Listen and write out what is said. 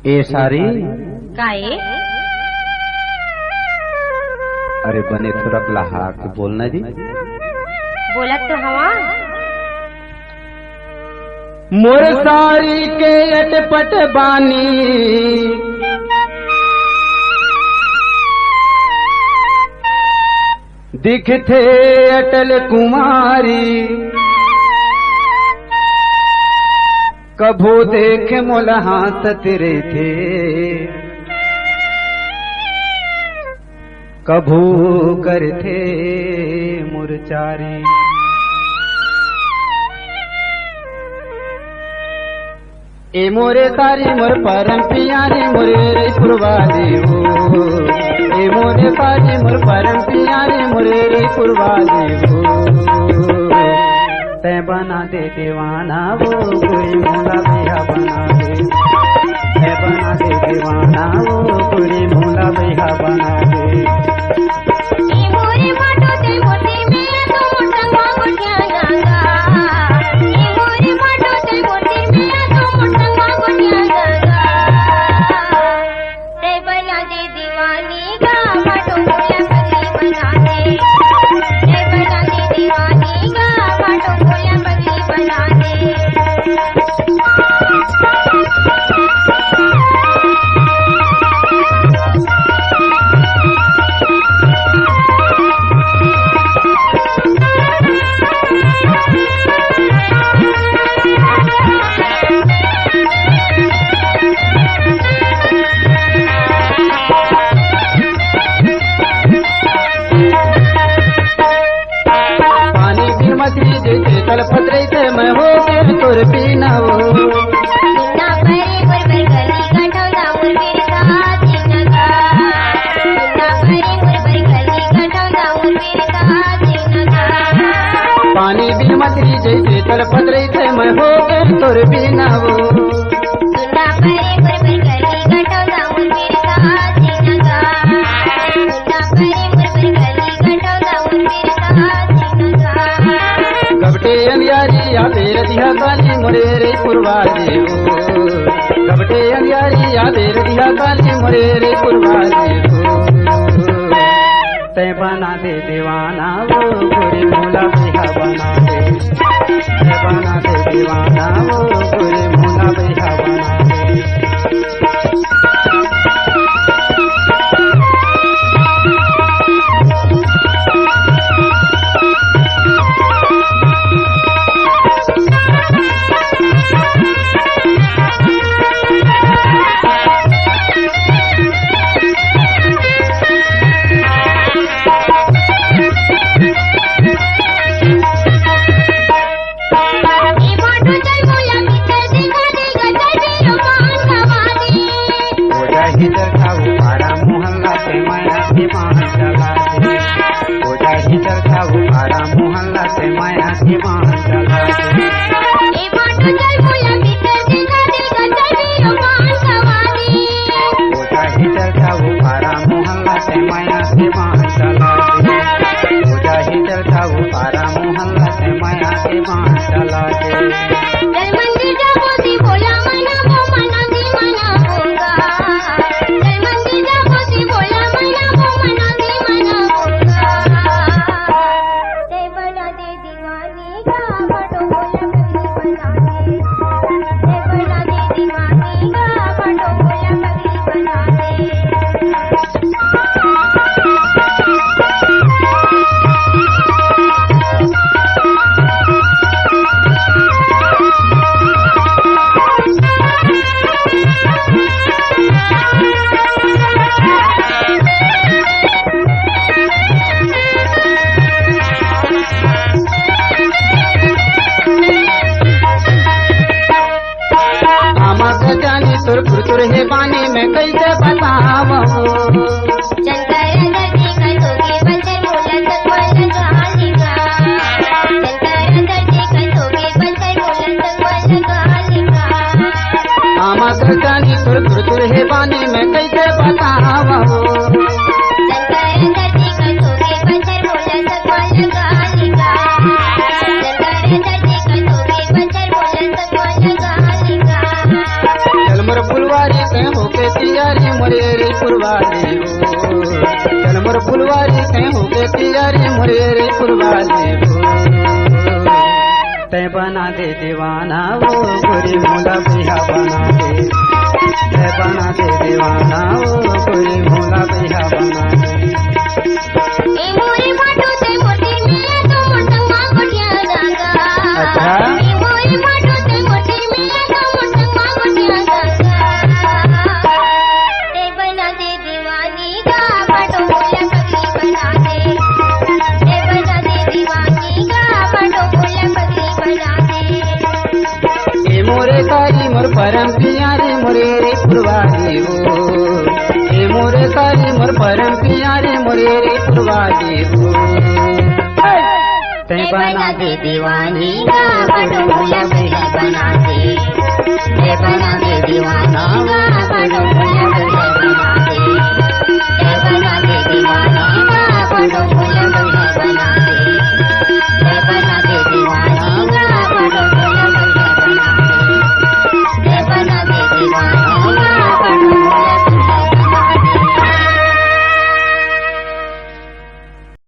ए सारी काय अरे बने थोड़ा लहा के बोलना जी। बोलत तो हवा मोर सारी के अटपट बानी दिखथे अटल कुमारी कभो देख मोला हाथ रे थे कभू करथे मुरचारी। ए मोरे तारी मोर परम पियारी मोरे रे पुरवाली हो। ए मोरे तारी मोर परम पियारी मोरे रे पुरवाली हो। तै बना दे दीवाना वो कोई मोला भैया बना दे। तै बना दे दीवाना वो कोई मोला भैया बना दे। फतरे से मैं हो के तोर पीना हो ना परे पर गली गठौदा मोर मेरे साथ नगा। ना परे पर गली गठौदा मोर मेरे साथ नगा। पानी बिन मछली जैसे तल फतरे से मैं हो के तोर पीना हो। ना परे पर गली गठौदा मोर मेरे साथ नगा। ना परे पर गली गठौदा मोर मेरे साथ नगा। कबटे अंगारी या बेर दिया काली मोरे रे पुरवाली हो। कबटे अंगारी या बेर दिया काली मोरे रे पुरवाली हो। तै बना दे दीवाना वो गोरी मोला भैया बना दे। तै बना दे दीवाना वो गोरी मोला भैया बना दे। मोहल्ला से माया की मान चला ए बाटो चल मोला भीतर दिखा देगा चली रोमान सवारी। ओजा हिटर था वो पारा मोहल्ला से माया की मान चला। ओजा हिटर था वो पारा मोहल्ला से माया की मान चला। चल मंदिर जाबो दी बोला मना वो मना दी मना होगा। चल मंदिर जाबो दी बोला मना वो मना दी मना होगा। तुर तुर हे पानी में कैसे बतावो। चंकर दर्दी का तोगे बंदर मोला तकवाल गालिगा। चंकर दर्दी का तोगे बंदर मोला तकवाल गालिगा। आमा सजानी तुर तुर हे पानी में कैसे बतावो। चंकर दर्दी का तोगे बंदर मोला तकवाल गालिगा। चंकर दर्दी का तोगे बंदर मोला तकवाल गालिगा। चल मोर फुलवारी से हो फुलवाली हो चल मोर फुलवारी कहीं हो के तियारी मोरे रे फुलवाली हो तै बना दे दीवाना वो गोरी मोला बिहा बना दे तै बना दे दीवाना वो गोरी मोला बिहा बना दे ए मोरे माटो ते मोटी मिया तो मोटंग मांगोटिया जागा अच्छा ए मोरे माटो ते मोटी मिया तो मोटंग मांगोटिया जागा ते बना दे दीवानी का माटो मोला पगली बना दे ते बना दे दीवानी का माटो मोला पगली बना दे ए मोरे काली मोर परम प्यारी मोरे रे फुलवाली हो ए मोरे काली मोर परम प्यारी मोरे रे फुलवाली हो तै बना दे दीवानी का बटोला बना दे तै बना दे दीवाना